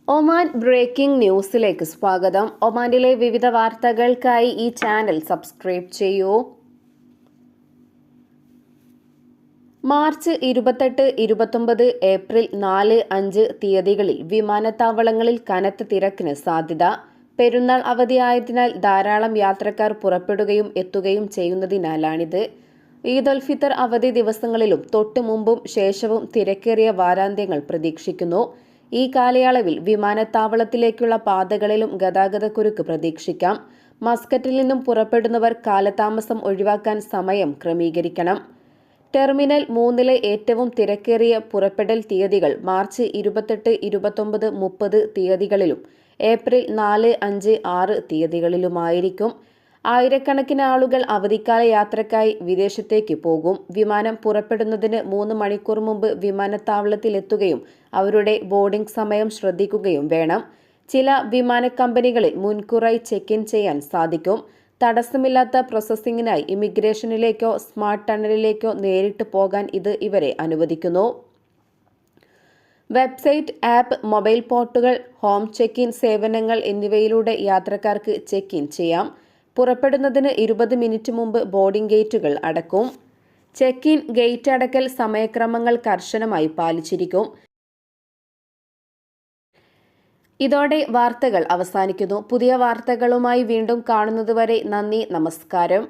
Oman breaking ന്യൂസിലേക്ക് സ്വാഗതം. ഒമാനിലെ വിവിധ വാർത്തകൾക്കായി ഈ ചാനൽ സബ്സ്ക്രൈബ് ചെയ്യൂ. മാർച്ച് 28, 29, ഏപ്രിൽ 4, 5 തീയതികളിൽ വിമാനത്താവളങ്ങളിൽ കനത്ത തിരക്കിന് സാധ്യത. പെരുന്നാൾ അവധിയായതിനാൽ ധാരാളം യാത്രക്കാർ പുറപ്പെടുകയും എത്തുകയും ചെയ്യുന്നതിനാലാണിത്. ഈദ് ഉൽ ഫിത്തർ അവധി ദിവസങ്ങളിലും തൊട്ടു മുമ്പും ശേഷവും തിരക്കേറിയ വാരാന്ത്യങ്ങൾ പ്രതീക്ഷിക്കുന്നു. ഈ കാലയളവിൽ വിമാനത്താവളത്തിലേക്കുള്ള പാതകളിലും ഗതാഗതക്കുരുക്ക് പ്രതീക്ഷിക്കാം. മസ്കറ്റിൽ നിന്നും പുറപ്പെടുന്നവർ കാലതാമസം ഒഴിവാക്കാൻ സമയം ക്രമീകരിക്കണം. ടെർമിനൽ 3 ഏറ്റവും തിരക്കേറിയ പുറപ്പെടൽ തീയതികൾ മാർച്ച് 28, 29, 30 തീയതികളിലും ഏപ്രിൽ 4, 5, 6 തീയതികളിലുമായിരിക്കും. ആയിരക്കണക്കിന് ആളുകൾ അവധിക്കാല യാത്രക്കായി വിദേശത്തേക്ക് പോകും. വിമാനം പുറപ്പെടുന്നതിന് 3 മണിക്കൂർ മുമ്പ് വിമാനത്താവളത്തിലെത്തുകയും അവരുടെ ബോർഡിംഗ് സമയം ശ്രദ്ധിക്കുകയും വേണം. ചില വിമാന കമ്പനികളിൽ മുൻകൂറായി ചെക്ക് ഇൻ ചെയ്യാൻ സാധിക്കും. തടസ്സമില്ലാത്ത പ്രോസസ്സിംഗിനായി ഇമിഗ്രേഷനിലേക്കോ സ്മാർട്ട് ടണലിലേക്കോ നേരിട്ട് പോകാൻ ഇത് ഇവരെ അനുവദിക്കുന്നു. വെബ്സൈറ്റ്, ആപ്പ്, മൊബൈൽ പോർട്ടുകൾ, ഹോം ചെക്ക് ഇൻ സേവനങ്ങൾ എന്നിവയിലൂടെ യാത്രക്കാർക്ക് ചെക്ക് ഇൻ ചെയ്യാം. പുറപ്പെടുന്നതിന് 20 മിനിറ്റ് മുമ്പ് ബോർഡിംഗ് ഗേറ്റുകൾ അടക്കും. ചെക്ക് ഇൻ, ഗേറ്റ് അടക്കൽ സമയക്രമങ്ങൾ കർശനമായി പാലിച്ചിരിക്കും. ഇതോടെ വാർത്തകൾ അവസാനിക്കുന്നു. പുതിയ വാർത്തകളുമായി വീണ്ടും കാണുന്നതുവരെ നന്ദി, നമസ്കാരം.